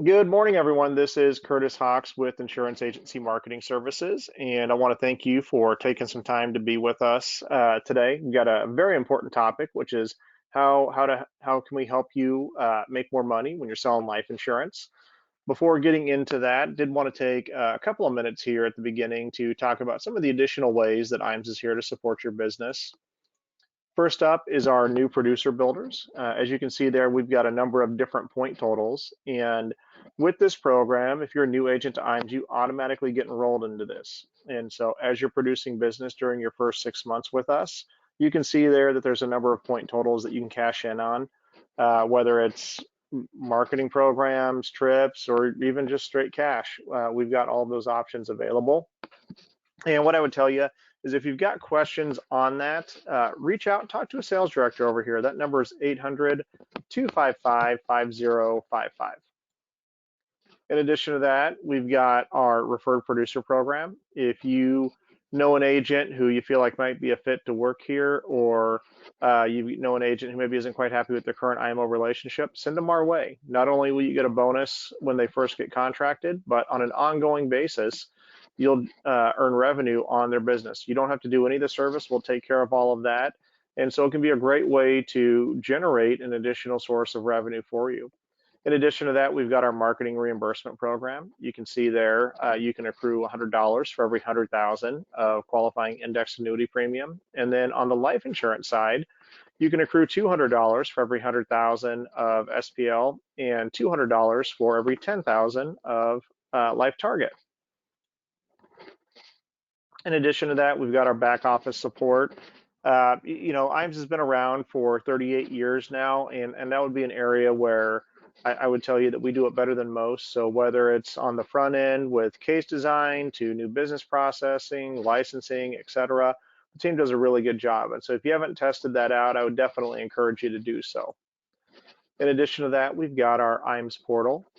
Good morning, everyone. This is Curtis Hawks with Insurance Agency Marketing Services, and I want to thank you for taking some time to be with us today. We've got a very important topic, which is how can we help you make more money when you're selling life insurance. Before getting into that, did want to take a couple of minutes here at the beginning to talk about some of the additional ways that IAMS is here to support your business. First up is our new producer builders. As you can see there, we've got a number of different point totals. And with this program, if you're a new agent to IAMS, you automatically get enrolled into this. And so as you're producing business during your first 6 months with us, you can see there that there's a number of point totals that you can cash in on, whether it's marketing programs, trips, or even just straight cash. We've got all of those options available. And what I would tell you is if you've got questions on that, reach out and talk to a sales director over here. That number is 800-255-5055. In addition to that, we've got our referred producer program. If you know an agent who you feel like might be a fit to work here, or you know an agent who maybe isn't quite happy with their current IMO relationship, send them our way. Not only will you get a bonus when they first get contracted, but on an ongoing basis, you'll earn revenue on their business. You don't have to do any of the service. We'll take care of all of that. And so it can be a great way to generate an additional source of revenue for you. In addition to that, we've got our marketing reimbursement program. You can see there, you can accrue $100 for every 100,000 of qualifying indexed annuity premium. And then on the life insurance side, you can accrue $200 for every 100,000 of SPL and $200 for every 10,000 of life target. In addition to that, we've got our back office support. IAMS has been around for 38 years now, and that would be an area where I would tell you that we do it better than most. So whether it's on the front end with case design to new business processing, licensing, et cetera, the team does a really good job. And so if you haven't tested that out, I would definitely encourage you to do so. In addition to that, we've got our IAMS portal.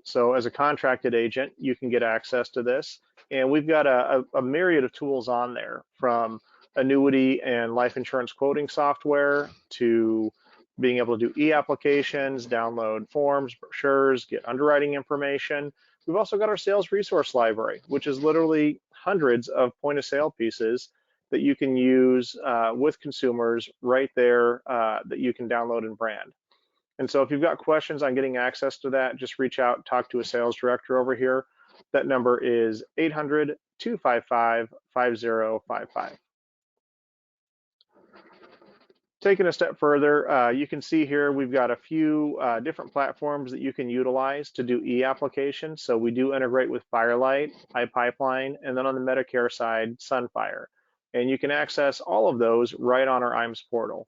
So as a contracted agent, you can get access to this. And we've got a myriad of tools on there, from annuity and life insurance quoting software to being able to do e-applications, download forms, brochures, get underwriting information. We've also got our sales resource library, which is literally hundreds of point of sale pieces that you can use with consumers right there that you can download and brand. And so if you've got questions on getting access to that, just reach out, talk to a sales director over here. That number is 800-255-5055. Taking a step further, you can see here we've got a few different platforms that you can utilize to do e-applications. So we do integrate with Firelight, iPipeline, and then on the Medicare side, Sunfire. And you can access all of those right on our IAMS portal.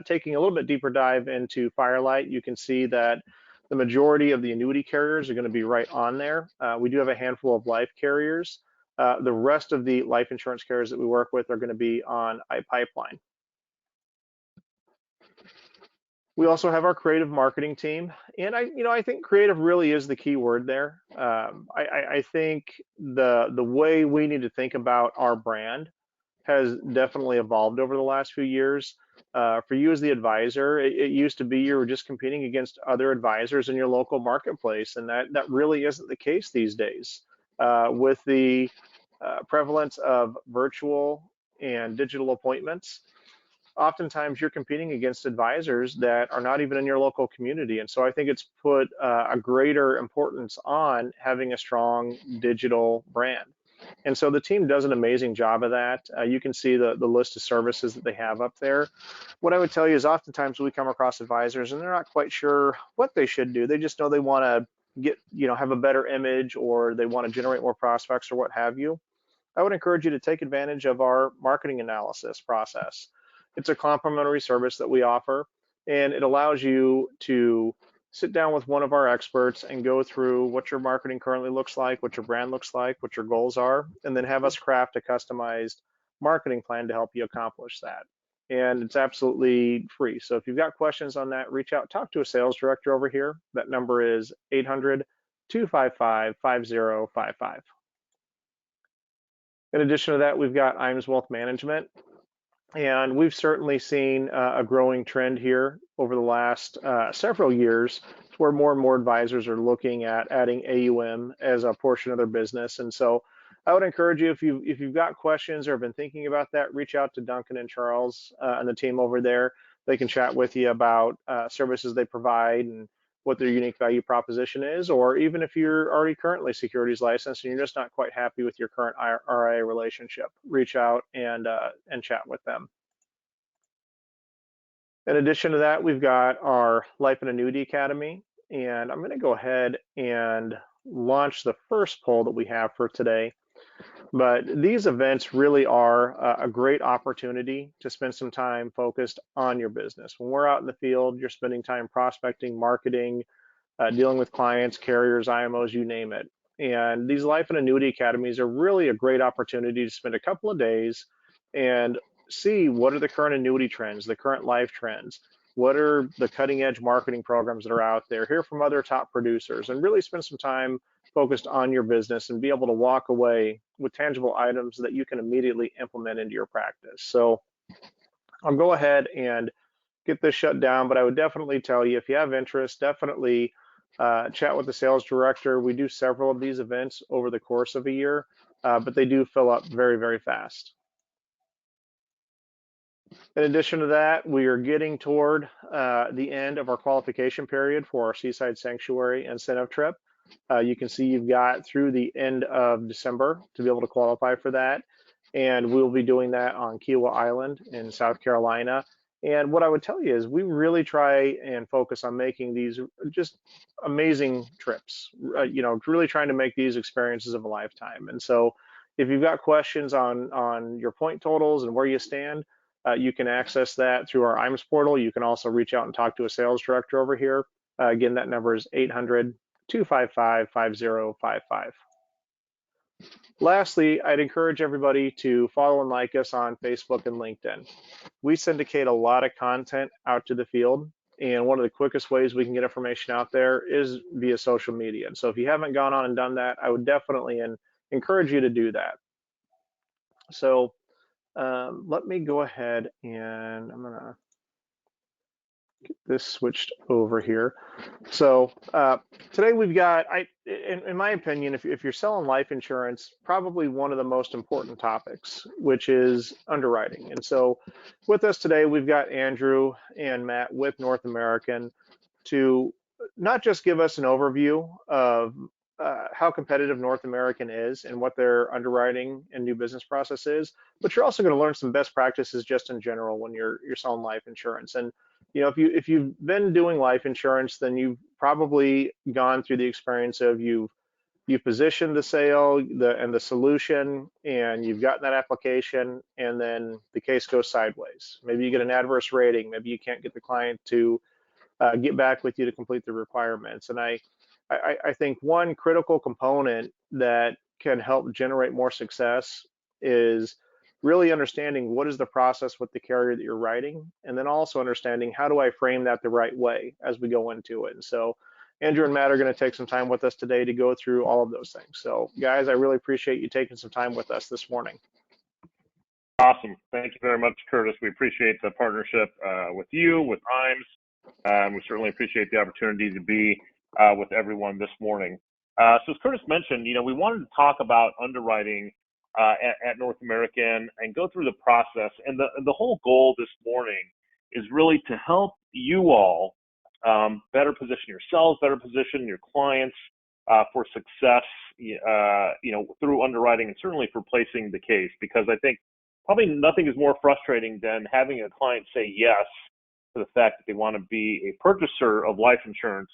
Taking a little bit deeper dive into Firelight, you can see that the majority of the annuity carriers are going to be right on there. We do have a handful of life carriers. The rest of the life insurance carriers that we work with are going to be on iPipeline. We also have our creative marketing team, and I think creative really is the key word there. I think the way we need to think about our brand has definitely evolved over the last few years. For you as the advisor, it used to be you were just competing against other advisors in your local marketplace, and that really isn't the case these days. With the prevalence of virtual and digital appointments, oftentimes you're competing against advisors that are not even in your local community. And so I think it's put a greater importance on having a strong digital brand. And so the team does an amazing job of that. You can see the list of services that they have up there. What I would tell you is oftentimes we come across advisors and they're not quite sure what they should do. They just know they want to have a better image, or they want to generate more prospects, or what have you. I would encourage you to take advantage of our marketing analysis process. It's a complimentary service that we offer, and it allows you to sit down with one of our experts and go through what your marketing currently looks like, what your brand looks like, what your goals are, and then have us craft a customized marketing plan to help you accomplish that. And it's absolutely free. So if you've got questions on that, reach out, talk to a sales director over here. That number is 800-255-5055. In addition to that, we've got IAMS Wealth Management. And we've certainly seen a growing trend here over the last several years where more and more advisors are looking at adding AUM as a portion of their business. And so I would encourage you, if you've got questions or have been thinking about that, reach out to Duncan and Charles and the team over there. They can chat with you about services they provide and what their unique value proposition is, or even if you're already currently securities licensed and you're just not quite happy with your current RIA relationship, reach out and chat with them. In addition to that, we've got our Life and Annuity Academy, and I'm going to go ahead and launch the first poll that we have for today. But these events really are a great opportunity to spend some time focused on your business. When we're out in the field, you're spending time prospecting, marketing, dealing with clients, carriers, IMOs, you name it. And these Life and Annuity Academies are really a great opportunity to spend a couple of days and see what are the current annuity trends, the current life trends, what are the cutting edge marketing programs that are out there, hear from other top producers, and really spend some time focused on your business and be able to walk away with tangible items that you can immediately implement into your practice. So I'll go ahead and get this shut down, but I would definitely tell you, if you have interest, definitely chat with the sales director. We do several of these events over the course of a year, but they do fill up very, very fast. In addition to that, we are getting toward the end of our qualification period for our Seaside Sanctuary incentive trip. You can see you've got through the end of December to be able to qualify for that. And we'll be doing that on Kiowa Island in South Carolina. And what I would tell you is we really try and focus on making these just amazing trips, really trying to make these experiences of a lifetime. And so if you've got questions on your point totals and where you stand, you can access that through our IAMS portal. You can also reach out and talk to a sales director over here. Again, that number is 800-255-5055. Lastly, I'd encourage everybody to follow and like us on Facebook and LinkedIn. We syndicate a lot of content out to the field, and one of the quickest ways we can get information out there is via social media. And so if you haven't gone on and done that, I would definitely encourage you to do that. So let me go ahead and I'm gonna get this switched over here. So today we've got, in my opinion, if you're selling life insurance, probably one of the most important topics, which is underwriting. And so with us today, we've got Andrew and Matt with North American to not just give us an overview of how competitive North American is and what their underwriting and new business process is, but you're also going to learn some best practices just in general when you're selling life insurance. And if you've been doing life insurance, then you've probably gone through the experience of you positioned the sale and the solution, and you've gotten that application, and then the case goes sideways. Maybe you get an adverse rating. Maybe you can't get the client to get back with you to complete the requirements. And I think one critical component that can help generate more success is really understanding what is the process with the carrier that you're writing, and then also understanding how do I frame that the right way as we go into it. And so Andrew and Matt are going to take some time with us today to go through all of those things. So guys, I really appreciate you taking some time with us this morning. Awesome. Thank you very much, Curtis. We appreciate the partnership with you, with IAMS. We certainly appreciate the opportunity to be with everyone this morning. So as Curtis mentioned, we wanted to talk about underwriting at North American and go through the process. And the whole goal this morning is really to help you all better position yourselves, better position your clients for success, through underwriting and certainly for placing the case. Because I think probably nothing is more frustrating than having a client say yes to the fact that they want to be a purchaser of life insurance,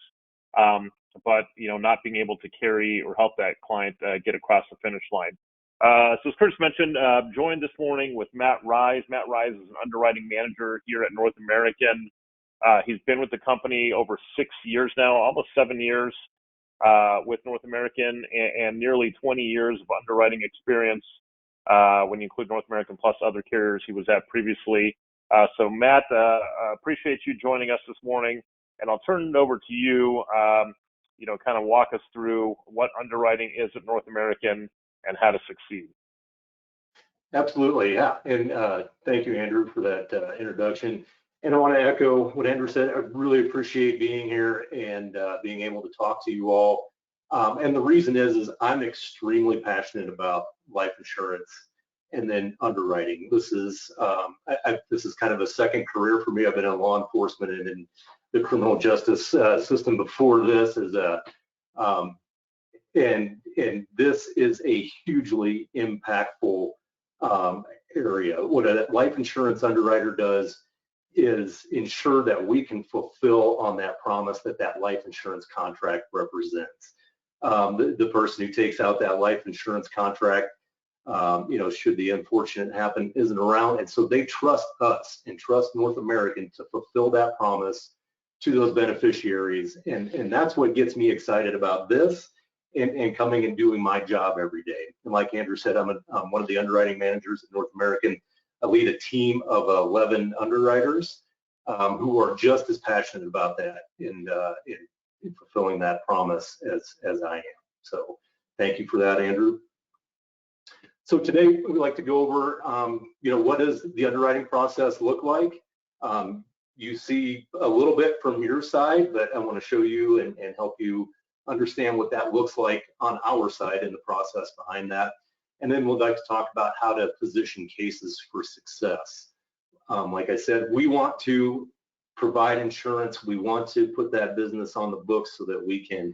but not being able to carry or help that client get across the finish line. So as Curtis mentioned, joined this morning with Matt Rise. Matt Rise is an underwriting manager here at North American. He's been with the company over 6 years now, almost 7 years with North American, and nearly 20 years of underwriting experience when you include North American plus other carriers he was at previously. So Matt, appreciate you joining us this morning, and I'll turn it over to you, kind of walk us through what underwriting is at North American and how to succeed. Absolutely, yeah. And thank you, Andrew, for that introduction. And I want to echo what Andrew said. I really appreciate being here and being able to talk to you all. And the reason is I'm extremely passionate about life insurance and then underwriting. This is this is kind of a second career for me. I've been in law enforcement and in the criminal justice system before this. And this is a hugely impactful area. What a life insurance underwriter does is ensure that we can fulfill on that promise that that life insurance contract represents. The person who takes out that life insurance contract, should the unfortunate happen, isn't around, and so they trust us and trust North American to fulfill that promise to those beneficiaries, and that's what gets me excited about this and coming and doing my job every day. And like Andrew said, I'm one of the underwriting managers at North American. I lead a team of 11 underwriters who are just as passionate about that in fulfilling that promise as I am. So thank you for that, Andrew. So today we'd like to go over, what does the underwriting process look like? You see a little bit from your side, but I want to show you and help you understand what that looks like on our side and the process behind that. And then we'd like to talk about how to position cases for success. Like I said, we want to provide insurance. We want to put that business on the books so that we can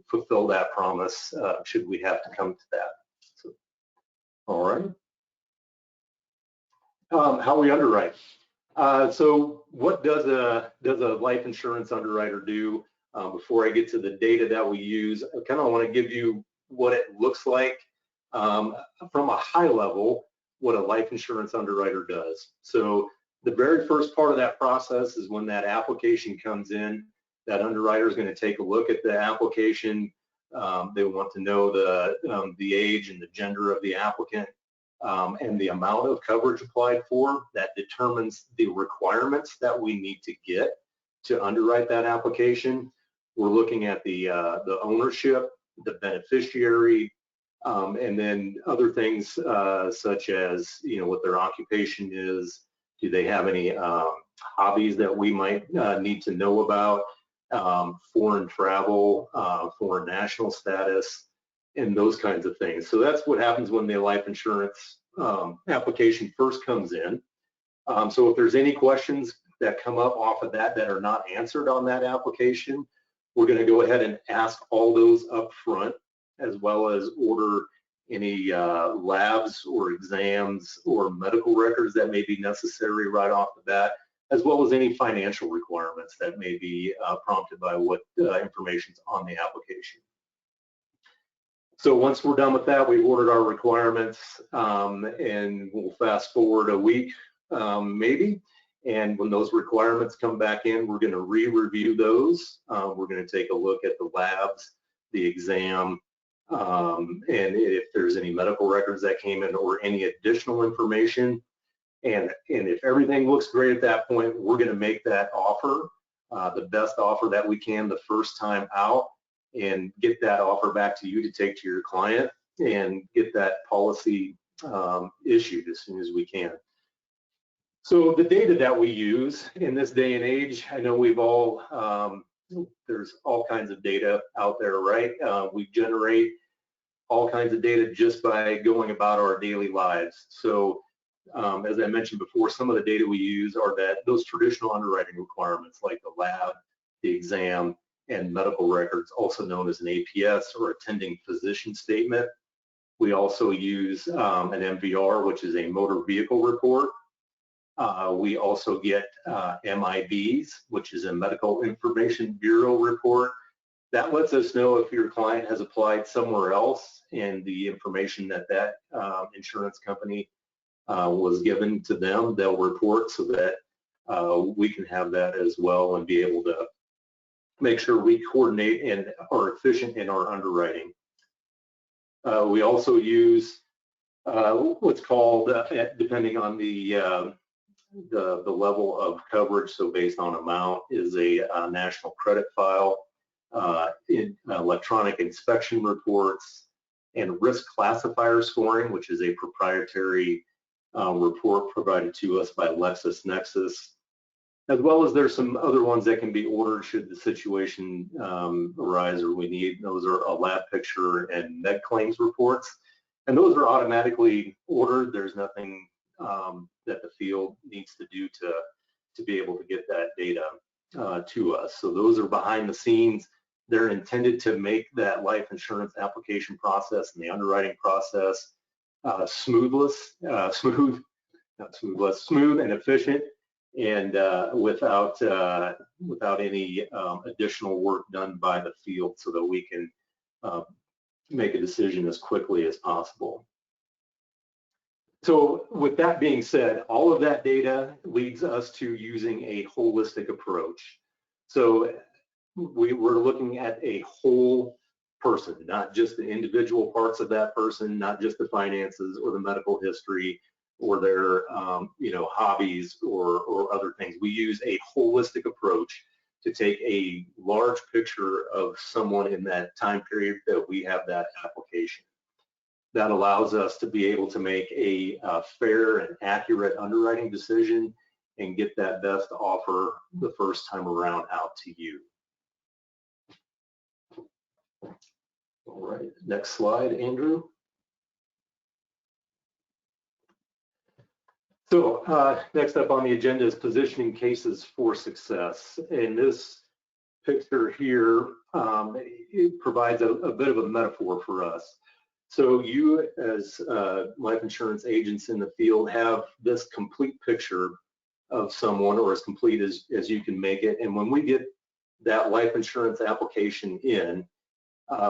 fulfill that promise should we have to come to that. So, all right. How we underwrite. So what does a life insurance underwriter do? Before I get to the data that we use, I kind of want to give you what it looks like from a high level, what a life insurance underwriter does. So the very first part of that process is when that application comes in. That underwriter is going to take a look at the application. They want to know the age and the gender of the applicant and the amount of coverage applied for. That determines the requirements that we need to get to underwrite that application. We're looking at the ownership, the beneficiary, and then other things such as what their occupation is. Do they have any hobbies that we might need to know about? Foreign travel, foreign national status, and those kinds of things. So that's what happens when the life insurance application first comes in. So if there's any questions that come up off of that are not answered on that application, we're going to go ahead and ask all those up front, as well as order any labs or exams or medical records that may be necessary right off the bat, as well as any financial requirements that may be prompted by what information's on the application. So once we're done with that, we've ordered our requirements, and we'll fast forward a week maybe. And when those requirements come back in, we're going to re-review those. We're going to take a look at the labs, the exam, and if there's any medical records that came in or any additional information. And if everything looks great at that point, we're going to make that offer, the best offer that we can the first time out, and get that offer back to you to take to your client and get that policy issued as soon as we can. So the data that we use in this day and age, I know we've all, there's all kinds of data out there, right? We generate all kinds of data just by going about our daily lives. So as I mentioned before, some of the data we use are those traditional underwriting requirements like the lab, the exam, and medical records, also known as an APS or attending physician statement. We also use an MVR, which is a motor vehicle report. We also get MIBs, which is a Medical Information Bureau report. That lets us know if your client has applied somewhere else and the information that insurance company was given to them, they'll report so that we can have that as well and be able to make sure we coordinate and are efficient in our underwriting. We also use what's called, depending on the level of coverage, so based on amount, is a national credit file, electronic inspection reports, and risk classifier scoring, which is a proprietary report provided to us by LexisNexis. as well as there's some other ones that can be ordered should the situation arise or we need. Those are a lab picture and med claims reports, and those are automatically ordered. There's nothing that the field needs to do to be able to get that data to us. So those are behind the scenes. They're intended to make that life insurance application process and the underwriting process smooth and efficient, and without any additional work done by the field, so that we can make a decision as quickly as possible. So with that being said, all of that data leads us to using a holistic approach. So we're looking at a whole person, not just the individual parts of that person, not just the finances or the medical history or their hobbies or other things. We use a holistic approach to take a large picture of someone in that time period that we have that application. That allows us to be able to make a fair and accurate underwriting decision and get that best offer the first time around out to you. All right, next slide, Andrew. So next up on the agenda is positioning cases for success. And this picture here, it provides a bit of a metaphor for us. So you as life insurance agents in the field have this complete picture of someone, or as complete as you can make it. And when we get that life insurance application in,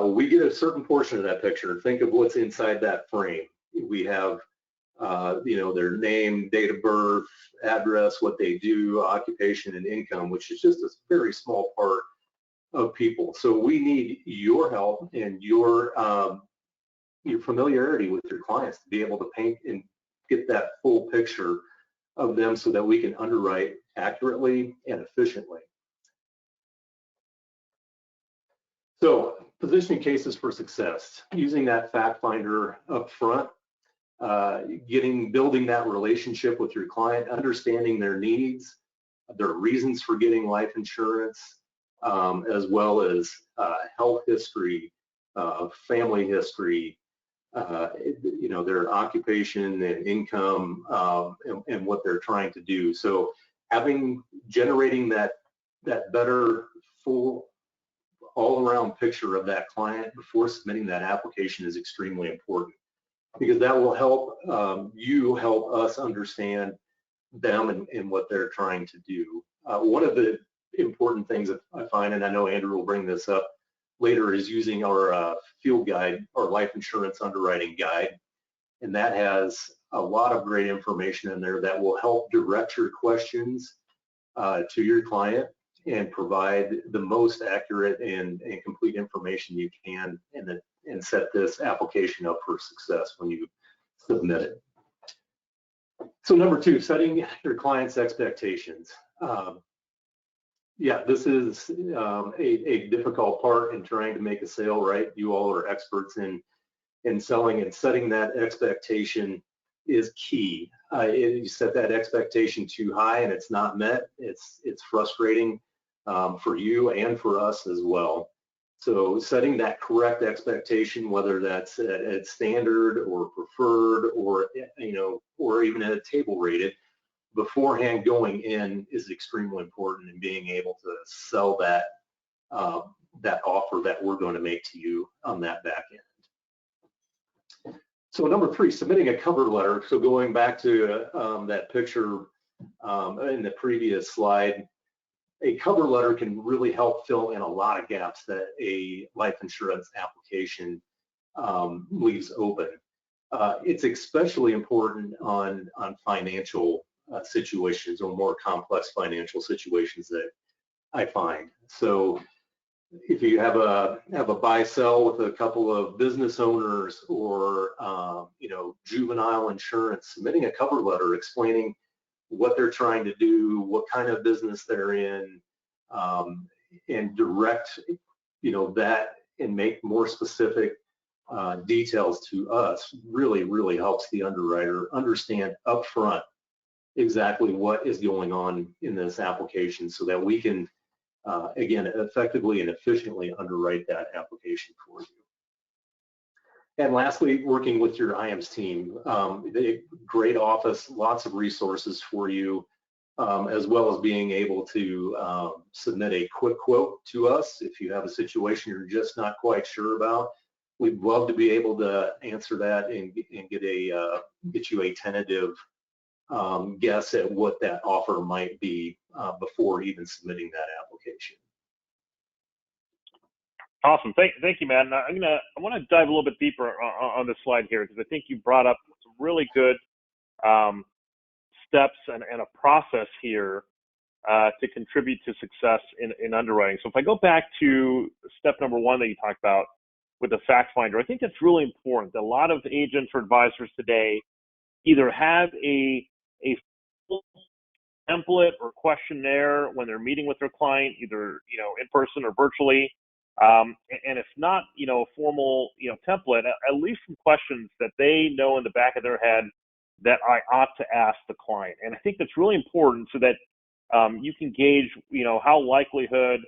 we get a certain portion of that picture. Think of what's inside that frame. We have their name, date of birth, address, what they do, occupation, and income, which is just a very small part of people. So we need your help and your familiarity with your clients to be able to paint and get that full picture of them so that we can underwrite accurately and efficiently. So positioning cases for success, using that fact finder up front, building that relationship with your client, understanding their needs, their reasons for getting life insurance, as well as health history, family history, their occupation and income, and what they're trying to do. So generating that better full all-around picture of that client before submitting that application is extremely important, because that will help help us understand them and what they're trying to do. One of the important things that I find, and I know Andrew will bring this up later, is using our field guide, our life insurance underwriting guide. And that has a lot of great information in there that will help direct your questions to your client and provide the most accurate and complete information you can, and set this application up for success when you submit it. So number 2, setting your client's expectations. This is a difficult part in trying to make a sale, right? You all are experts in selling, and setting that expectation is key. You set that expectation too high and it's not met, it's frustrating for you and for us as well. So setting that correct expectation, whether that's at standard or preferred or even at a table rated, beforehand going in is extremely important in being able to sell that offer that we're going to make to you on that back end. So number 3, submitting a cover letter. So going back to that picture in the previous slide, a cover letter can really help fill in a lot of gaps that a life insurance application leaves open. It's especially important on financial situations, or more complex financial situations that I find. So if you have a buy-sell with a couple of business owners, or juvenile insurance, submitting a cover letter explaining what they're trying to do, what kind of business they're in, and direct that and make more specific details to us really helps the underwriter understand upfront exactly what is going on in this application so that we can, again, effectively and efficiently underwrite that application for you. And lastly, working with your IAMS team, great office, lots of resources for you, as well as being able to submit a quick quote to us if you have a situation you're just not quite sure about. We'd love to be able to answer that and get you a tentative guess at what that offer might be before even submitting that application. Awesome. Thank you, Matt. And I want to dive a little bit deeper on this slide here, because I think you brought up some really good steps and a process here to contribute to success in underwriting. So if I go back to step number one that you talked about with the fact finder, I think that's really important. A lot of agents or advisors today either have a full template or questionnaire when they're meeting with their client, either in person or virtually, and if not a formal template, at least some questions that they know in the back of their head that I ought to ask the client. And I think that's really important so that you can gauge how likelihood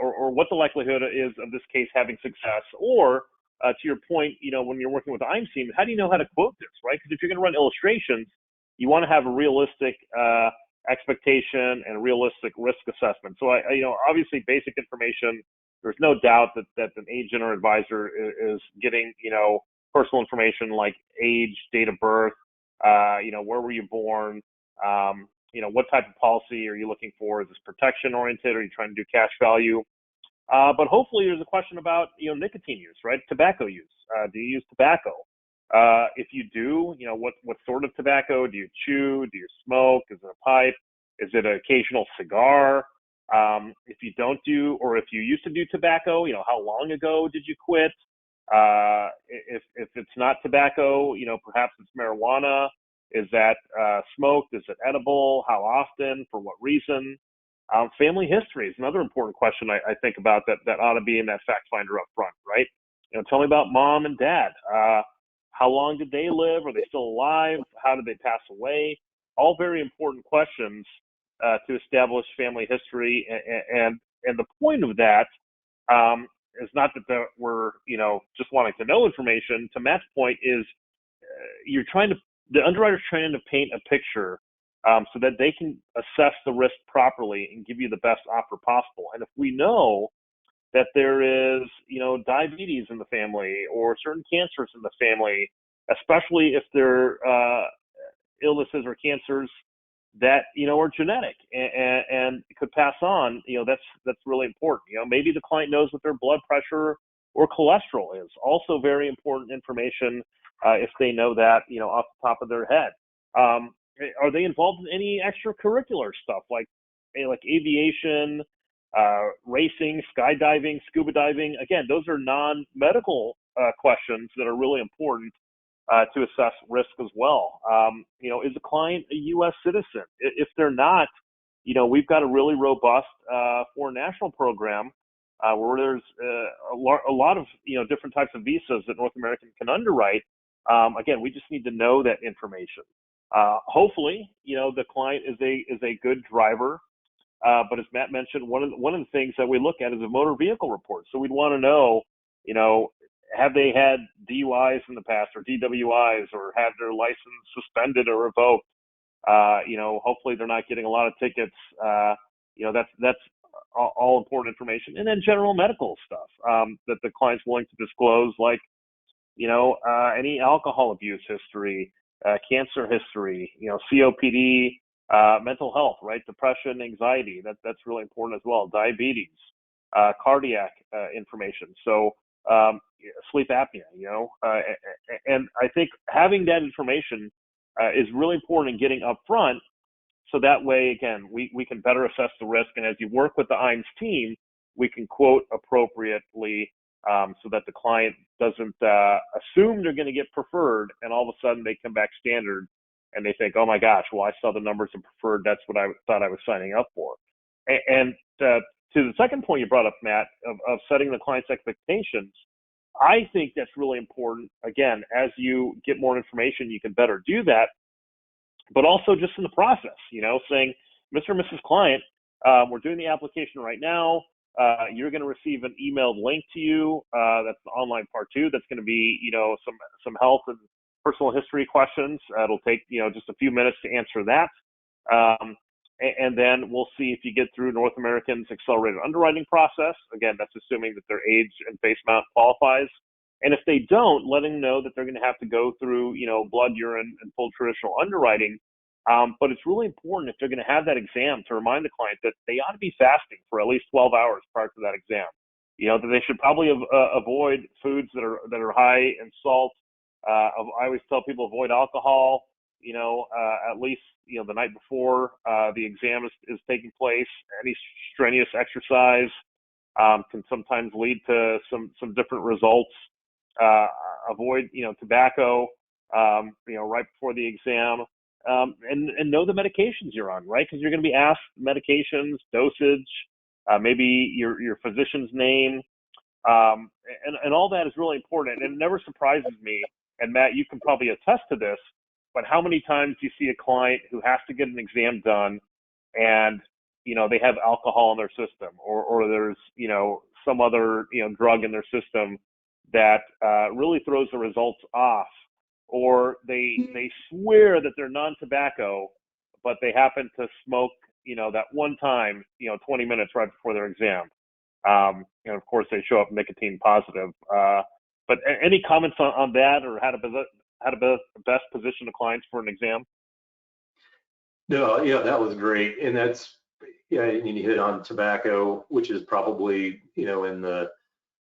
or what the likelihood is of this case having success, or to your point, when you're working with the IAMS team, how do you know how to quote this, right? Because if you're going to run illustrations, you want to have a realistic expectation and a realistic risk assessment. So obviously basic information. There's no doubt that an agent or advisor is getting personal information like age, date of birth, where were you born, what type of policy are you looking for? Is this protection oriented? Are you trying to do cash value? But hopefully there's a question about nicotine use, right? Tobacco use. Do you use tobacco? If you do, what sort of tobacco? Do you chew? Do you smoke? Is it a pipe? Is it an occasional cigar? If you don't do, or if you used to do tobacco, how long ago did you quit? If it's not tobacco, perhaps it's marijuana. Is that smoked? Is it edible? How often? For what reason? Family history is another important question I think about that ought to be in that fact finder up front, right? Tell me about mom and dad. How long did they live? Are they still alive? How did they pass away? All very important questions to establish family history. And the point of that is not that we're just wanting to know information. To Matt's point is the underwriter's trying to paint a picture so that they can assess the risk properly and give you the best offer possible. And if we know that there is, diabetes in the family or certain cancers in the family, especially if they're illnesses or cancers that, are genetic and could pass on, that's really important. Maybe the client knows what their blood pressure or cholesterol is. Also very important information if they know that, off the top of their head. Are they involved in any extracurricular stuff like aviation, racing, skydiving, scuba diving? Again, those are non-medical questions that are really important to assess risk as well. Is the client a U.S. citizen? If they're not, we've got a really robust foreign national program where there's a lot of different types of visas that North American can underwrite. Again, we just need to know that information. Hopefully, the client is a good driver. But as Matt mentioned, one of the things that we look at is a motor vehicle report. So we'd want to know, have they had DUIs in the past or DWIs, or had their license suspended or revoked? Hopefully they're not getting a lot of tickets. That's all important information. And then general medical stuff that the client's willing to disclose, like, any alcohol abuse history, cancer history, COPD, mental health, right? Depression, anxiety, that's really important as well. Diabetes, cardiac information. So sleep apnea, and I think having that information is really important in getting up front. So that way, again, we can better assess the risk. And as you work with the IAMS team, we can quote appropriately so that the client doesn't assume they're going to get preferred, and all of a sudden they come back standard and they think, oh my gosh, well, I saw the numbers in preferred. That's what I thought I was signing up for. And to the second point you brought up, Matt, of setting the client's expectations, I think that's really important. Again, as you get more information, you can better do that. but also just in the process, saying, Mr. and Mrs. Client, we're doing the application right now. You're going to receive an emailed link to you. That's the online part 2. That's going to be, some health and personal history questions. It'll take, just a few minutes to answer that. And then we'll see if you get through North American's accelerated underwriting process. Again, that's assuming that their age and face mount qualifies. And if they don't, letting them know that they're going to have to go through, blood, urine, and full traditional underwriting. But it's really important if they're going to have that exam to remind the client that they ought to be fasting for at least 12 hours prior to that exam. That they should probably avoid foods that are high in salt. I always tell people avoid alcohol. At least the night before the exam is taking place. Any strenuous exercise can sometimes lead to some different results. Avoid tobacco right before the exam. And know the medications you're on, right? Because you're going to be asked medications, dosage, maybe your physician's name, and all that is really important. And it never surprises me, and Matt, you can probably attest to this, but how many times do you see a client who has to get an exam done and, they have alcohol in their system or there's, some other, drug in their system that really throws the results off, or they swear that they're non-tobacco, but they happen to smoke, that one time, 20 minutes right before their exam. Of course, they show up nicotine positive. But any comments on that, or how to best position the clients for an exam? No, yeah, that was great. And that's, and you hit on tobacco, which is probably, in the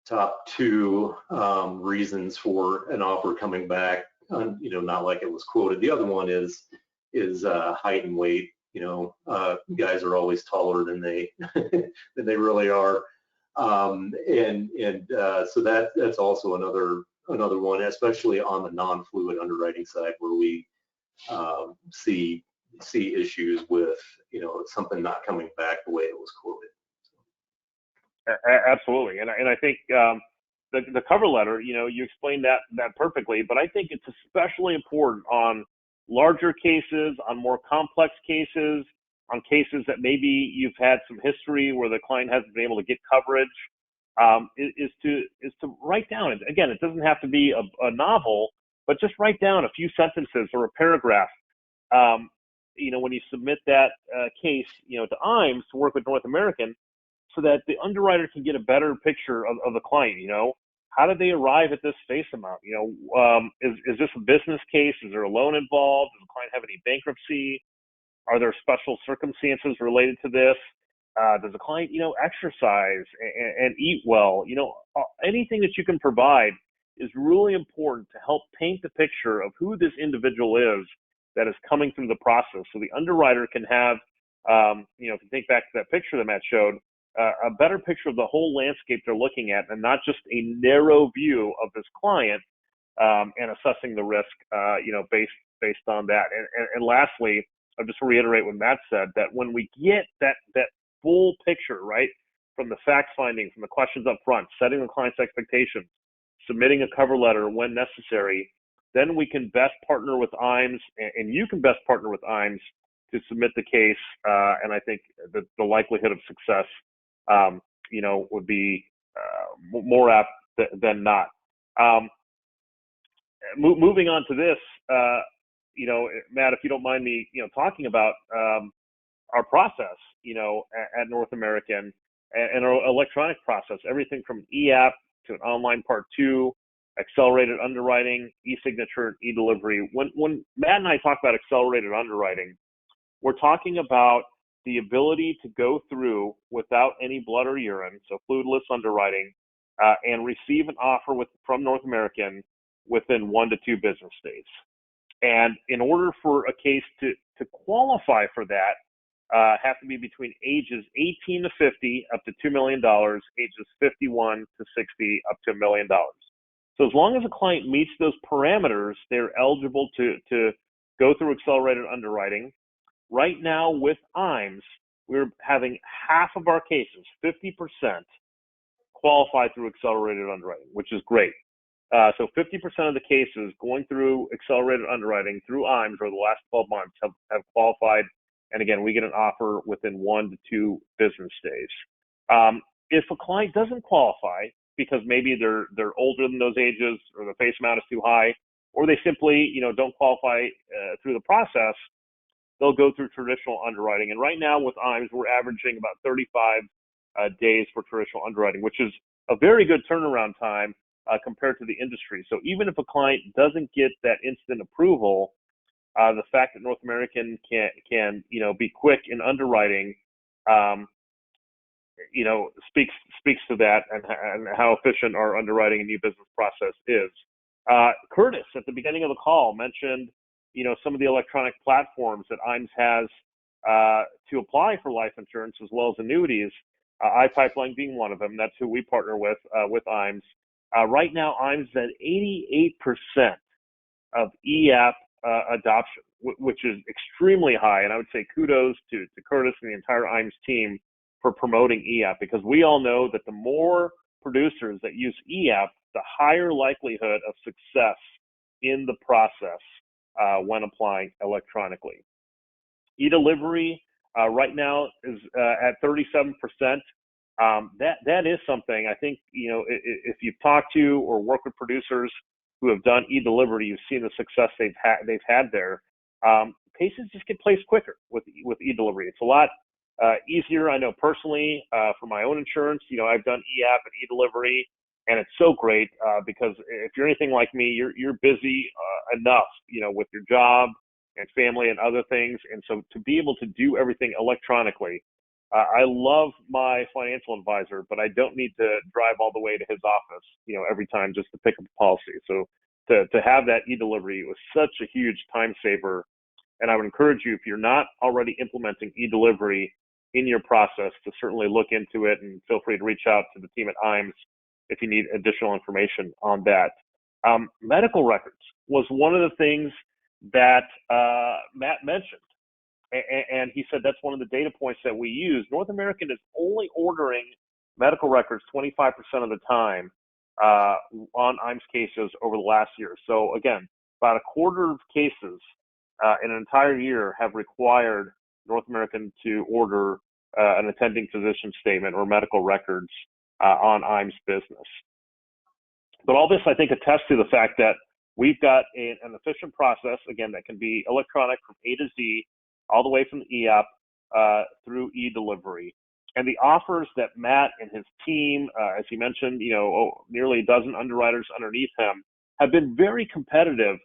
top 2 reasons for an offer coming back, not like it was quoted. The other one is height and weight. Guys are always taller than they than they really are. So that's also another one, especially on the non-fluid underwriting side, where we see issues with something not coming back the way it was quoted. Absolutely, and I think the cover letter, you explained that perfectly, but I think it's especially important on larger cases, on more complex cases, on cases that maybe you've had some history where the client hasn't been able to get coverage. Is to write down, again, it doesn't have to be a novel, but just write down a few sentences or a paragraph. When you submit that case, to IAMS to work with North American, so that the underwriter can get a better picture of the client. How did they arrive at this face amount? Is this a business case? Is there a loan involved? Does the client have any bankruptcy? Are there special circumstances related to this? Does the client, exercise and eat well? Anything that you can provide is really important to help paint the picture of who this individual is that is coming through the process. So the underwriter can have, if you think back to that picture that Matt showed, a better picture of the whole landscape they're looking at, and not just a narrow view of this client, and assessing the risk, based on that. And lastly, I'll just reiterate what Matt said, that when we get that full picture, right, from the facts finding, from the questions up front, setting the client's expectations, submitting a cover letter when necessary, then we can best partner with IAMS, and you can best partner with IAMS to submit the case. And I think that the likelihood of success, would be more apt than not. Moving on to this, Matt, if you don't mind me, talking about our process, at North American, and our electronic process, everything from e-app to an online part 2, accelerated underwriting, e-signature, e-delivery. When Matt and I talk about accelerated underwriting, we're talking about the ability to go through without any blood or urine, so fluidless underwriting, and receive an offer from North American within 1 to 2 business days. And in order for a case to qualify for that, have to be between ages 18 to 50 up to $2 million, ages 51 to 60 up to $1 million. So as long as a client meets those parameters, they're eligible to go through accelerated underwriting. Right now with IAMS, we're having half of our cases, 50%, qualify through accelerated underwriting, which is great. So 50% of the cases going through accelerated underwriting through IAMS over the last 12 months have qualified. And again, we get an offer within 1 to 2 business days. If a client doesn't qualify because maybe they're older than those ages, or the face amount is too high, or they simply don't qualify through the process, they'll go through traditional underwriting. And right now with IAMS, we're averaging about 35 days for traditional underwriting, which is a very good turnaround time compared to the industry. So even if a client doesn't get that instant approval, the fact that North American can be quick in underwriting, speaks to that and how efficient our underwriting and new business process is. Curtis, at the beginning of the call, mentioned some of the electronic platforms that IAMS has to apply for life insurance as well as annuities. iPipeline being one of them. That's who we partner with IAMS. Right now, IAMS is at 88% of EAP adoption, which is extremely high. And I would say kudos to Curtis and the entire IAMS team for promoting EAP, because we all know that the more producers that use EAP, the higher likelihood of success in the process when applying electronically. E-delivery right now is at 37%. That is something I think, if you've talked to or worked with producers who have done e-delivery, you've seen the success they've had there. Cases just get placed quicker with e-delivery. It's a lot easier. I know personally for my own insurance, I've done EAP and e-delivery, and it's so great because if you're anything like me, you're busy enough, with your job and family and other things. And so to be able to do everything electronically, I love my financial advisor, but I don't need to drive all the way to his office, every time just to pick up a policy. So to have that e-delivery was such a huge time saver. And I would encourage you, if you're not already implementing e-delivery in your process, to certainly look into it, and feel free to reach out to the team at IAMS if you need additional information on that. Medical records was one of the things that Matt mentioned. And he said that's one of the data points that we use. North American is only ordering medical records 25% of the time on IAMS cases over the last year. So again, about a quarter of cases in an entire year have required North American to order an attending physician statement or medical records on IAMS business. But all this, I think, attests to the fact that we've got an efficient process, again, that can be electronic from A to Z, all the way from the EAP through e-delivery. And the offers that Matt and his team, as he mentioned, nearly a dozen underwriters underneath him, have been very competitive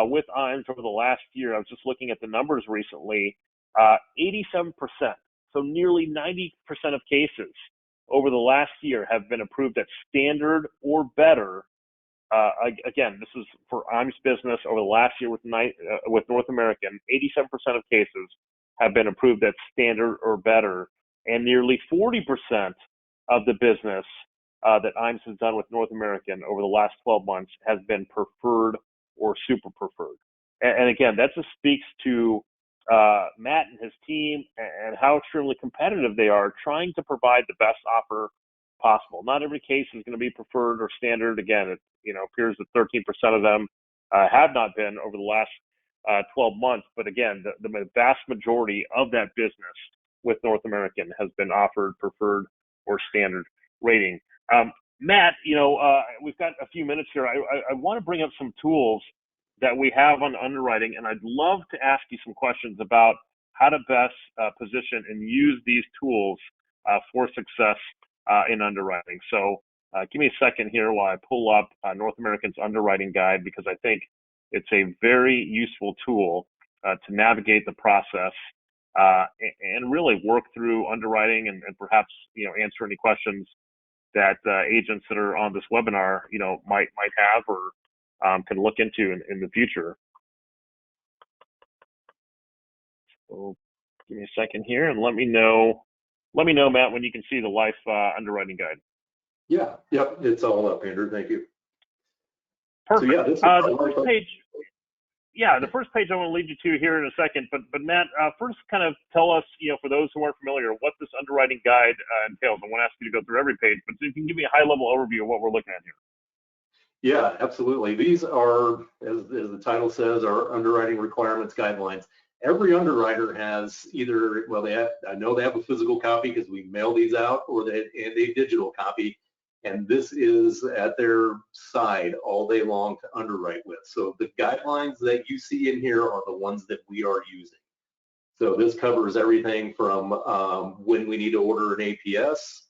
with IAMS over the last year. I was just looking at the numbers recently. 87%, so nearly 90% of cases over the last year have been approved at standard or better. Again, this is for IAMS business over the last year with North American. 87% of cases have been approved at standard or better, and nearly 40% of the business that IAMS has done with North American over the last 12 months has been preferred or super preferred. And again, that just speaks to Matt and his team and how extremely competitive they are, trying to provide the best offer possible. Not every case is going to be preferred or standard. Again, it appears that 13% of them have not been over the last 12 months. But again, the vast majority of that business with North American has been offered preferred or standard rating. Matt, we've got a few minutes here. I want to bring up some tools that we have on underwriting, and I'd love to ask you some questions about how to best position and use these tools for success in underwriting. So give me a second here while I pull up North American's underwriting guide, because I think it's a very useful tool to navigate the process and really work through underwriting and perhaps answer any questions that agents that are on this webinar might have or can look into in the future. So give me a second here and let me know, Matt, when you can see the life underwriting guide. Yeah, yep, it's all up, Andrew. Thank you. Perfect. So, yeah, this is the first page. Yeah, the first page I want to lead you to here in a second, but Matt, first kind of tell us, for those who aren't familiar, what this underwriting guide entails. I want to ask you to go through every page, but if you can give me a high-level overview of what we're looking at here. Yeah, absolutely. These are, as the title says, our underwriting requirements guidelines. Every underwriter has either, well, I know they have a physical copy because we mail these out, or and a digital copy. And this is at their side all day long to underwrite with. So the guidelines that you see in here are the ones that we are using. So this covers everything from when we need to order an APS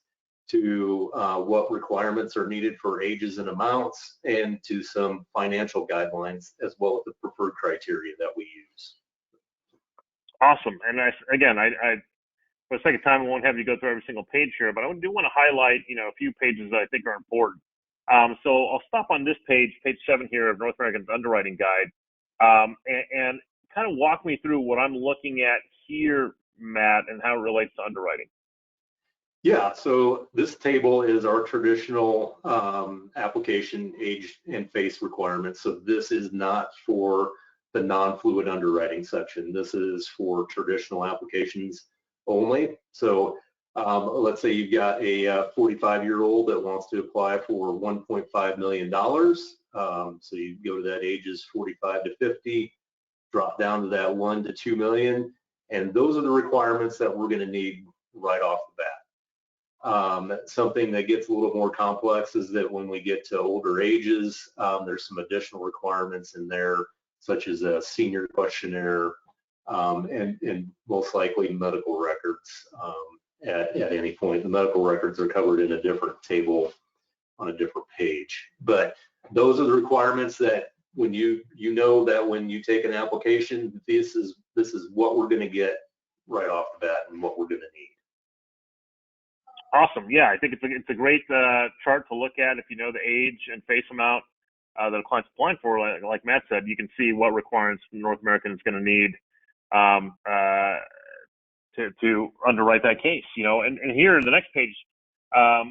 to what requirements are needed for ages and amounts, and to some financial guidelines as well as the preferred criteria that we use. Awesome. And again, for the second time, I won't have you go through every single page here, but I do want to highlight, a few pages that I think are important. So I'll stop on this page 7 here of North American's Underwriting Guide, and kind of walk me through what I'm looking at here, Matt, and how it relates to underwriting. Yeah, so this table is our traditional application age and face requirements. So this is not for the non-fluid underwriting section. This is for traditional applications only. So let's say you've got a 45-year-old that wants to apply for $1.5 million. So you go to that ages 45 to 50, drop down to that 1 to 2 million, and those are the requirements that we're going to need right off the bat. Something that gets a little more complex is that when we get to older ages, there's some additional requirements in there, such as a senior questionnaire, and most likely medical records at any point. The medical records are covered in a different table on a different page. But those are the requirements that when you know that when you take an application, this is what we're going to get right off the bat and what we're going to need. Awesome. Yeah, I think it's a great chart to look at if you know the age and face amount that a client's applying for. Like Matt said, you can see what requirements North American is going to need to underwrite that case. And here in the next page, how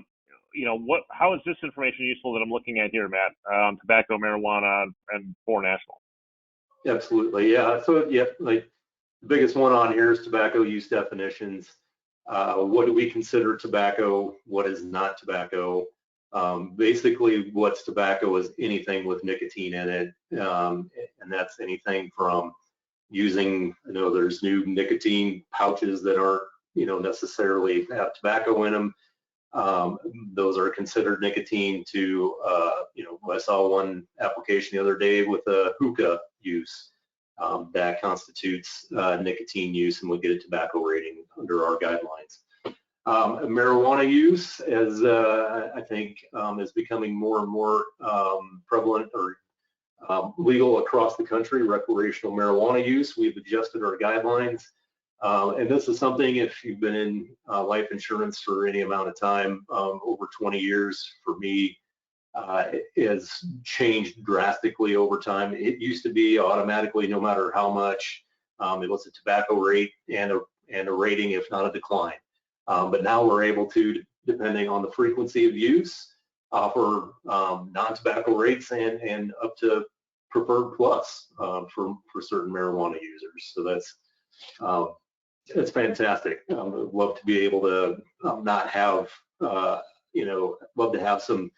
is this information useful that I'm looking at here, Matt? Tobacco, marijuana, and foreign national. Absolutely, yeah. So yeah, like the biggest one on here is tobacco use definitions. What do we consider tobacco? What is not tobacco? Basically, what's tobacco is anything with nicotine in it, and that's anything from using, there's new nicotine pouches that aren't, necessarily have tobacco in them. Those are considered nicotine to, I saw one application the other day with a hookah use. That constitutes nicotine use, and we'll get a tobacco rating under our guidelines. Marijuana use, as I think is becoming more and more prevalent or legal across the country, recreational marijuana use, we've adjusted our guidelines. And this is something, if you've been in life insurance for any amount of time, over 20 years, for me, it has changed drastically over time. It used to be automatically, no matter how much, it was a tobacco rate and a rating, if not a decline. But now we're able to, depending on the frequency of use, offer non-tobacco rates and up to preferred plus for certain marijuana users. So that's fantastic. I'd love to be able to not have, love to have some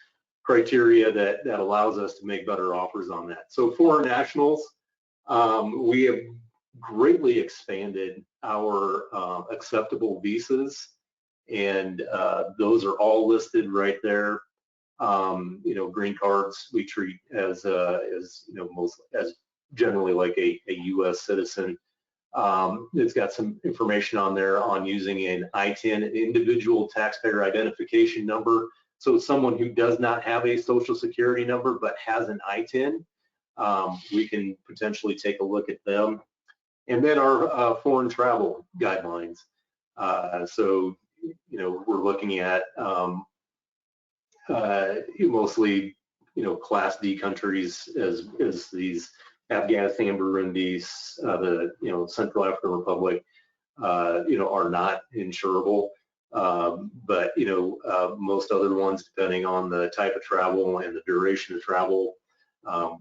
criteria that allows us to make better offers on that. So foreign nationals, we have greatly expanded our acceptable visas, and those are all listed right there. Green cards we treat as generally like a U.S. citizen. It's got some information on there on using an ITIN, an individual taxpayer identification number. So someone who does not have a social security number but has an ITIN, we can potentially take a look at them. And then our foreign travel guidelines. So we're looking at mostly Class D countries as these Afghanistan, Burundi, the Central African Republic, are not insurable. But most other ones, depending on the type of travel and the duration of travel,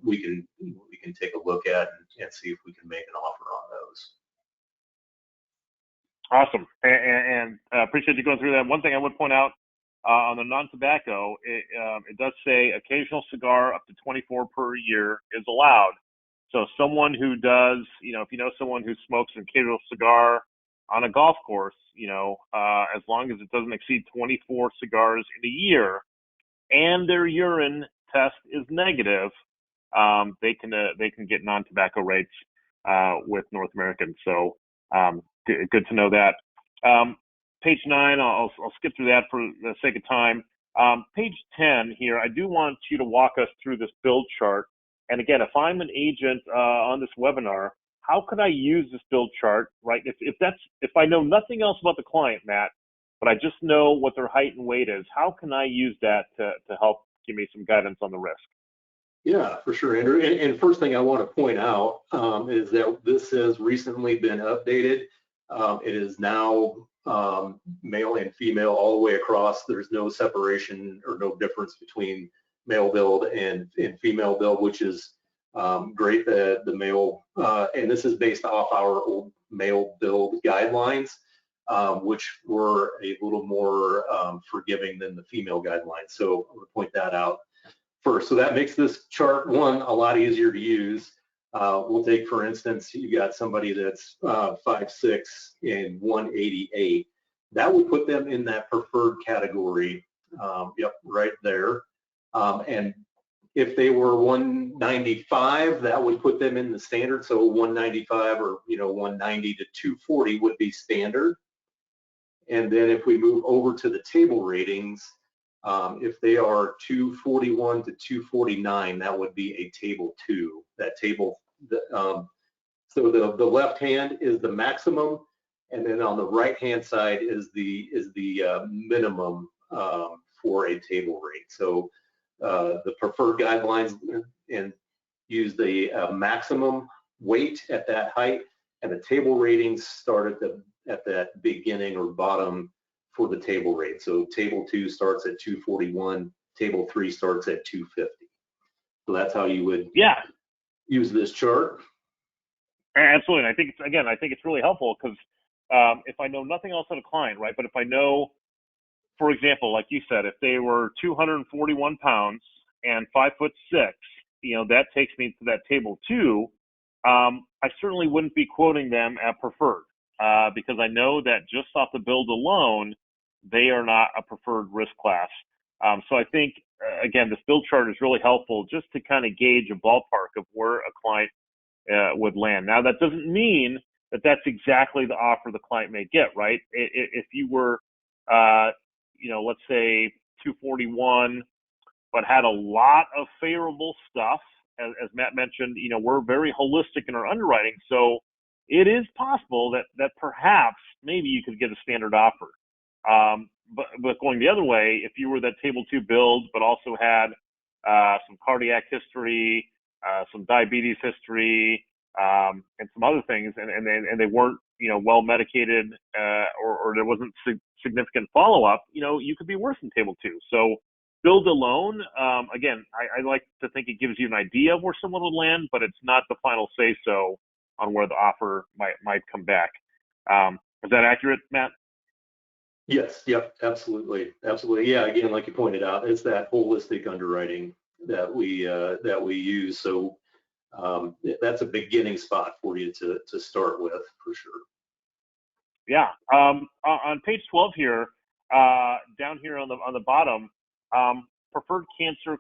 we can take a look at and see if we can make an offer on those. Awesome, and appreciate you going through that. One thing I would point out, on the non-tobacco, it does say occasional cigar up to 24 per year is allowed. So someone who does, if you know someone who smokes an occasional cigar on a golf course, as long as it doesn't exceed 24 cigars in a year, and their urine test is negative, they can get non-tobacco rates with North American. So good to know that. Page 9, I'll skip through that for the sake of time. Page 10 here, I do want you to walk us through this build chart. And again, if I'm an agent on this webinar, how could I use this build chart, right? If I know nothing else about the client, Matt, but I just know what their height and weight is, how can I use that to help give me some guidance on the risk? Yeah, for sure, Andrew. And first thing I want to point out is that this has recently been updated. It is now male and female all the way across. There's no separation or no difference between male build and female build, which is great. The male, and this is based off our old male build guidelines, which were a little more forgiving than the female guidelines. So I'm going to point that out first. So that makes this chart, one, a lot easier to use. We'll take, for instance, you got somebody that's 5'6" and 188. That would put them in that preferred category. Yep, right there. And if they were 195, that would put them in the standard. So 195 or 190 to 240 would be standard. And then if we move over to the table ratings, if they are 241 to 249, that would be a table 2. That table, so the left hand is the maximum, and then on the right hand side is the minimum for a table rate. So the preferred guidelines and use the maximum weight at that height, and the table ratings start at that beginning or bottom for the table rate. So table 2 starts at 241, table 3 starts at 250. So that's how you would use this chart. Absolutely. And I think it's really helpful because if I know nothing else on a client, right? But if I know, for example, like you said, if they were 241 pounds and 5'6", that takes me to that table 2. I certainly wouldn't be quoting them at preferred because I know that just off the build alone, they are not a preferred risk class. So I think, again, this build chart is really helpful just to kind of gauge a ballpark of where a client would land. Now, that doesn't mean that that's exactly the offer the client may get, right? If you were, let's say 241, but had a lot of favorable stuff, as Matt mentioned, we're very holistic in our underwriting. So it is possible that perhaps maybe you could get a standard offer. But going the other way, if you were that table 2 build, but also had some cardiac history, some diabetes history, and some other things, and they weren't, well medicated, or there wasn't significant follow-up, you could be worse than table 2. So build alone, again, I like to think it gives you an idea of where someone would land, but it's not the final say-so on where the offer might come back. Is that accurate, Matt? Yes, yep, absolutely. Yeah, again, like you pointed out, it's that holistic underwriting that we use. So that's a beginning spot for you to start with, for sure. Yeah. On page 12 here, down here on the bottom, preferred cancer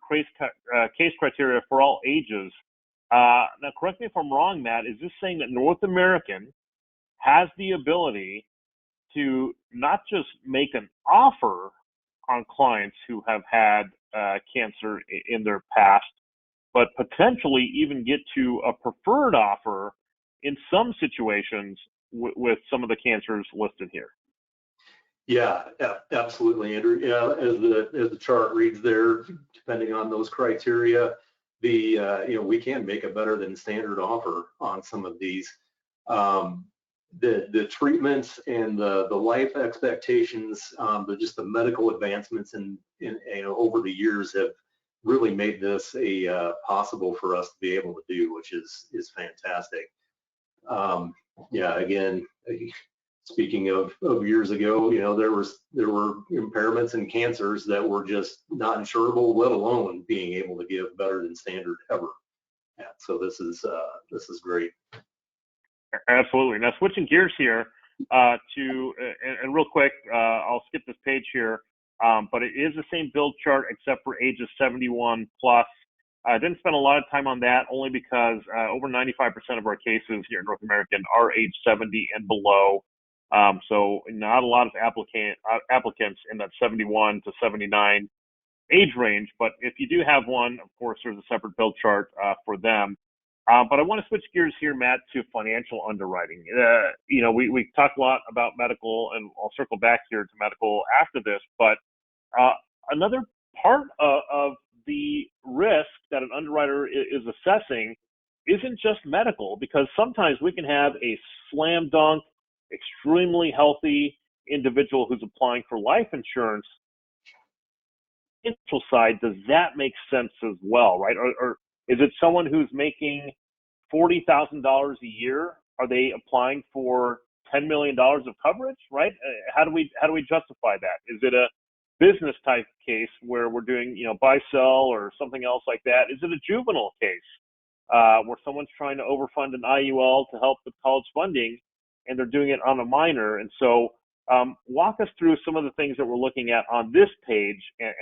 case criteria for all ages. Now, correct me if I'm wrong, Matt. Is this saying that North American has the ability to not just make an offer on clients who have had cancer in their past, but potentially even get to a preferred offer in some situations with some of the cancers listed here? Yeah, absolutely, Andrew. Yeah, as the chart reads there, depending on those criteria, we can make a better than standard offer on some of these. The treatments and the life expectations, but just the medical advancements in over the years have really made this possible for us to be able to do, which is fantastic. Yeah, again, speaking of years ago, there were impairments and cancers that were just not insurable, let alone being able to give better than standard ever. Yeah, so this is great. Absolutely. Now switching gears here and real quick, I'll skip this page here, but it is the same build chart except for ages 71 plus. I didn't spend a lot of time on that only because over 95% of our cases here in North America are age 70 and below. So not a lot of applicants in that 71 to 79 age range, but if you do have one, of course, there's a separate build chart for them. But I want to switch gears here, Matt, to financial underwriting. We talked a lot about medical, and I'll circle back here to medical after this, but another part of the risk that an underwriter is assessing isn't just medical, because sometimes we can have a slam dunk, extremely healthy individual who's applying for life insurance. Financial side, does that make sense as well, right? Or is it someone who's making $40,000 a year? Are they applying for $10 million of coverage, right? How do we justify that? Is it a business type case where we're doing, buy sell or something else like that? Is it a juvenile case where someone's trying to overfund an IUL to help with college funding and they're doing it on a minor? And so walk us through some of the things that we're looking at on this page and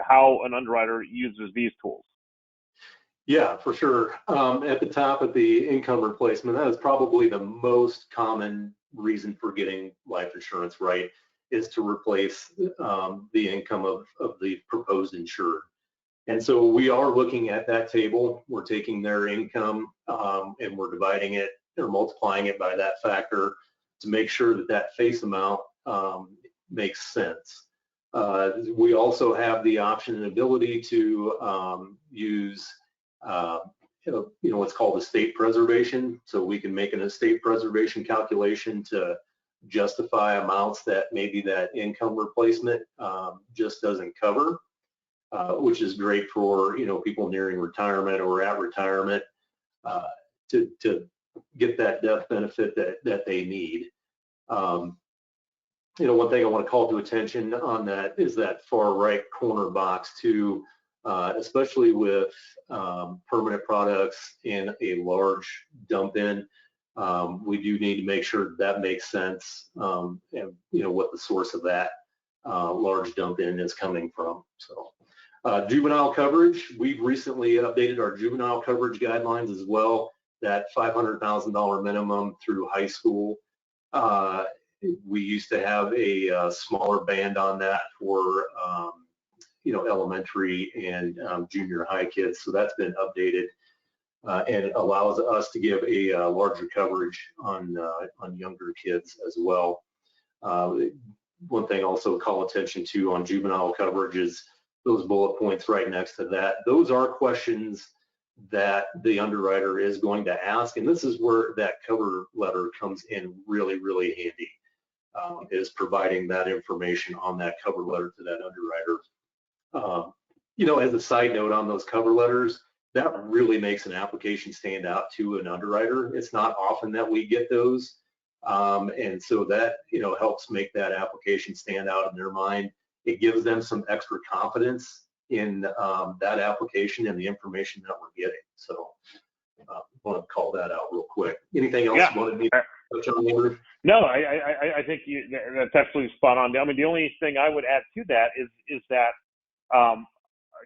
how an underwriter uses these tools. Yeah, for sure. At the top of the income replacement, that is probably the most common reason for getting life insurance right, is to replace the income of the proposed insured. And so we are looking at that table. We're taking their income and we're dividing it or multiplying it by that factor to make sure that that face amount makes sense. We also have the option and ability to use what's called estate preservation. So we can make an estate preservation calculation to justify amounts that maybe that income replacement just doesn't cover, which is great for people nearing retirement or at retirement to get that death benefit that they need. One thing I want to call to attention on that is that far right corner box too, especially with permanent products in a large dump in. We do need to make sure that makes sense and what the source of that large dump in is coming from. So juvenile coverage, we've recently updated our juvenile coverage guidelines as well, that $500,000 minimum through high school. We used to have a smaller band on that for elementary and junior high kids, so that's been updated and it allows us to give a larger coverage on younger kids as well. One thing also call attention to on juvenile coverage is those bullet points right next to that. Those are questions that the underwriter is going to ask, and this is where that cover letter comes in really, really handy, is providing that information on that cover letter to that underwriter. As a side note on those cover letters, that really makes an application stand out to an underwriter. It's not often that we get those, and so that helps make that application stand out in their mind. It gives them some extra confidence in that application and the information that we're getting. So I want to call that out real quick. Anything else you wanted me to touch on, Andrew? No, I think that's absolutely spot on. I mean, the only thing I would add to that is that,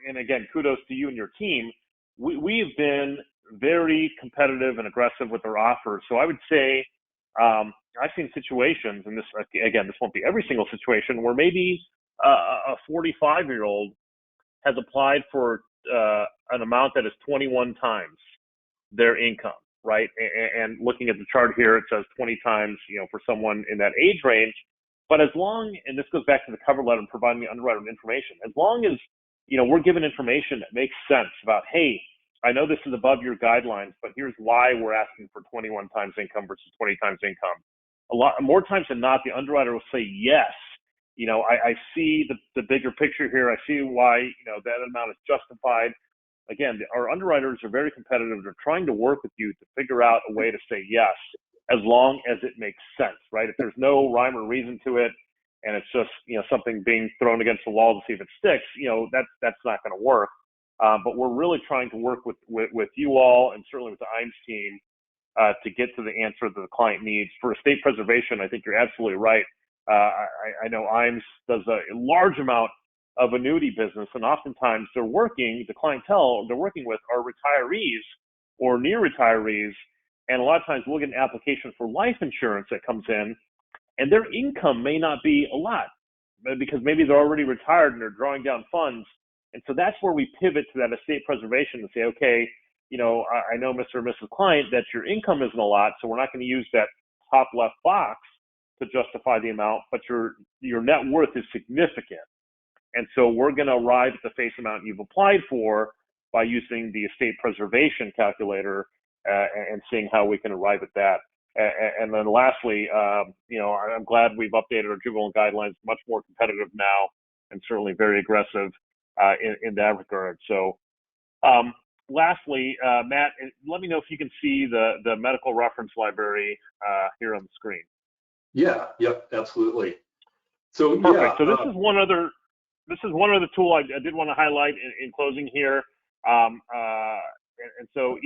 and again, kudos to you and your team. We've been very competitive and aggressive with our offers. So I would say I've seen situations, and this won't be every single situation, where maybe a 45-year-old has applied for an amount that is 21 times their income, right? And looking at the chart here, it says 20 times, for someone in that age range. But as long, and this goes back to the cover letter and providing the underwriter information, as long as, we're given information that makes sense about, hey, I know this is above your guidelines, but here's why we're asking for 21 times income versus 20 times income. A lot more times than not, the underwriter will say, yes, I see the bigger picture here. I see why, that amount is justified. Again, our underwriters are very competitive. They're trying to work with you to figure out a way to say yes. as long as it makes sense, right? If there's no rhyme or reason to it, and it's just, something being thrown against the wall to see if it sticks, that's not going to work. But we're really trying to work with you all, and certainly with the IAMS team, to get to the answer that the client needs. For estate preservation, I think you're absolutely right. I know IAMS does a large amount of annuity business, and oftentimes the clientele they're working with are retirees or near retirees, and a lot of times we'll get an application for life insurance that comes in, and their income may not be a lot, because maybe they're already retired and they're drawing down funds. And so that's where we pivot to that estate preservation to say, okay, I know Mr. or Mrs. Client that your income isn't a lot, so we're not going to use that top left box to justify the amount, but your net worth is significant. And so we're going to arrive at the face amount you've applied for by using the estate preservation calculator and seeing how we can arrive at that. And then lastly, I'm glad we've updated our juvenile guidelines, much more competitive now, and certainly very aggressive in that regard. So lastly, Matt, let me know if you can see the medical reference library here on the screen. Yeah, yep, absolutely. So perfect. Yeah, so this is one other tool I did want to highlight in closing here. And so,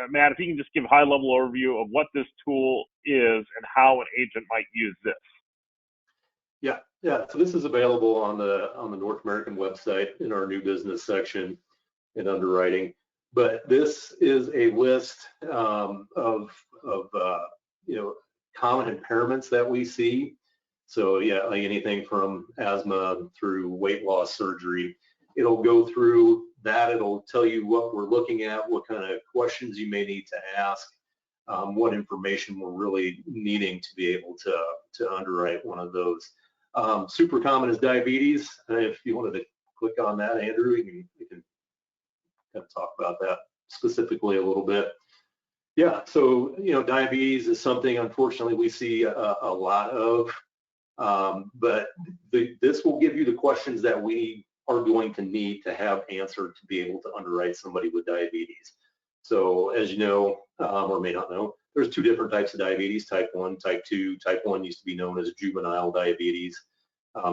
Matt, if you can just give a high-level overview of what this tool is and how an agent might use this. Yeah. So this is available on the North American website in our new business section in underwriting. But this is a list of common impairments that we see. So like anything from asthma through weight loss surgery. It'll go through that. It'll tell you what we're looking at, what kind of questions you may need to ask, what information we're really needing to be able to underwrite one of those. Super common is diabetes. If you wanted to click on that, Andrew, we can kind of talk about that specifically a little bit. Yeah, so diabetes is something unfortunately we see a lot of, but this will give you the questions that we are going to need to have answered to be able to underwrite somebody with diabetes. So as you know, or may not know, there's two different types of diabetes, type 1, type 2. Type 1 used to be known as juvenile diabetes.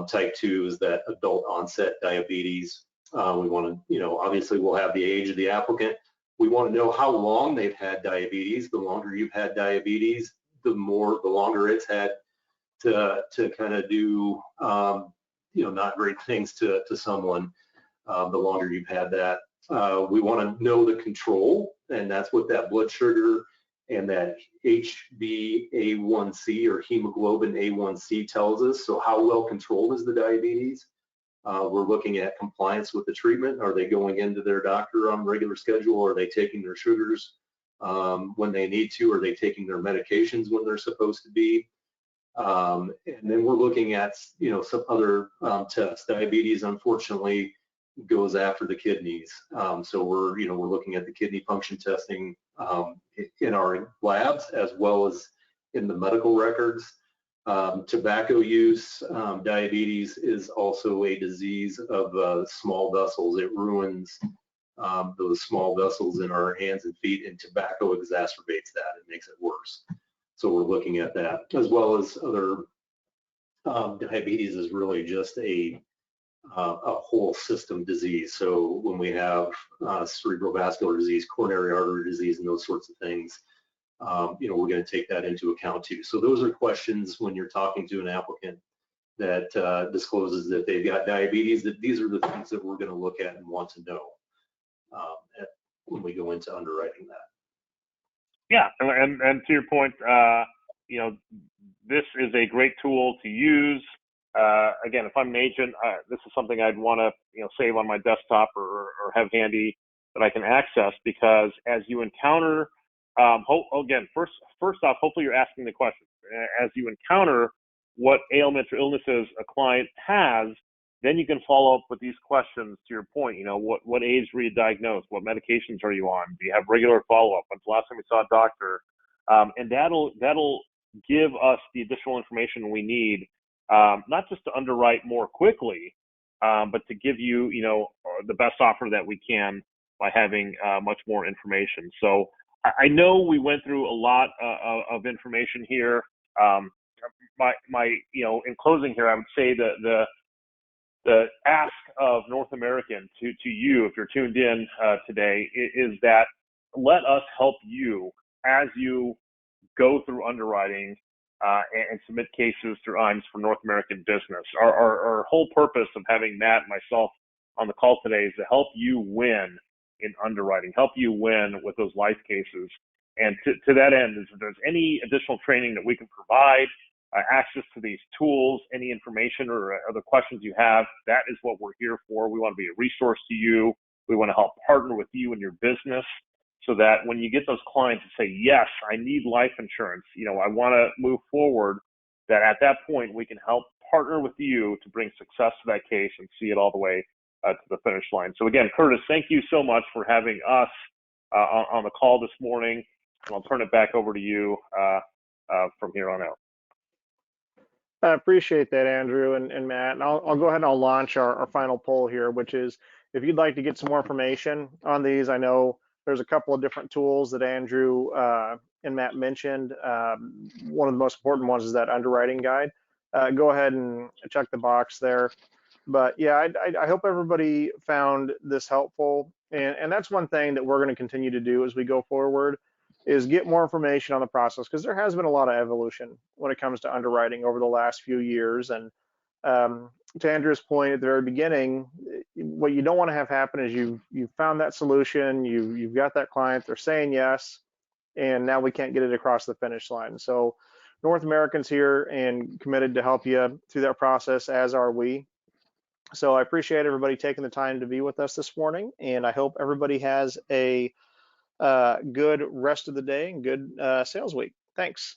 Type 2 is that adult onset diabetes. We want to, obviously we'll have the age of the applicant. We want to know how long they've had diabetes. The longer you've had diabetes, the longer it's had to kind of do, not great things to someone, the longer you've had that. We want to know the control, and that's what that blood sugar and that HbA1c or hemoglobin A1c tells us. So how well controlled is the diabetes? We're looking at compliance with the treatment. Are they going into their doctor on a regular schedule? Are they taking their sugars when they need to? Are they taking their medications when they're supposed to be? And then we're looking at, some other tests. Diabetes, unfortunately, goes after the kidneys. So we're looking at the kidney function testing in our labs as well as in the medical records. Tobacco use, diabetes is also a disease of small vessels. It ruins those small vessels in our hands and feet, and tobacco exacerbates that. It makes it worse. So we're looking at that, as well as other. Diabetes is really just a whole system disease. So when we have cerebrovascular disease, coronary artery disease, and those sorts of things, we're going to take that into account too. So those are questions when you're talking to an applicant that discloses that they've got diabetes, that these are the things that we're going to look at and want to know when we go into underwriting that. Yeah, and to your point, this is a great tool to use. Again, if I'm an agent, this is something I'd want to save on my desktop or have handy that I can access, because as you encounter, again, first off, hopefully you're asking the questions. As you encounter what ailments or illnesses a client has, then you can follow up with these questions. To your point, what age were you diagnosed? What medications are you on? Do you have regular follow-up? When's the last time you saw a doctor? And that'll give us the additional information we need, not just to underwrite more quickly, but to give you, the best offer that we can by having much more information. So I know we went through a lot of information here. In closing here, I would say that the ask of North American to you, if you're tuned in today, is that let us help you as you go through underwriting and submit cases through IAMS for North American business. Our whole purpose of having Matt and myself on the call today is to help you win in underwriting, help you win with those life cases. And to that end, if there's any additional training that we can provide, access to these tools, any information or other questions you have, that is what we're here for. We want to be a resource to you. We want to help partner with you in your business so that when you get those clients to say, yes, I need life insurance, I want to move forward, that at that point we can help partner with you to bring success to that case and see it all the way to the finish line. So again, Curtis, thank you so much for having us on the call this morning, and I'll turn it back over to you from here on out. I appreciate that, Andrew and Matt. And I'll go ahead and I'll launch our final poll here, which is if you'd like to get some more information on these. I know there's a couple of different tools that Andrew and Matt mentioned. One of the most important ones is that underwriting guide. Go ahead and check the box there. But yeah, I hope everybody found this helpful. And that's one thing that we're going to continue to do as we go forward, is get more information on the process, because there has been a lot of evolution when it comes to underwriting over the last few years. And to Andrew's point at the very beginning, what you don't want to have happen is you've found that solution, you've got that client, they're saying yes, and now we can't get it across the finish line. So North American's here and committed to help you through that process, as are we. So I appreciate everybody taking the time to be with us this morning, and I hope everybody has a good rest of the day and good sales week. Thanks.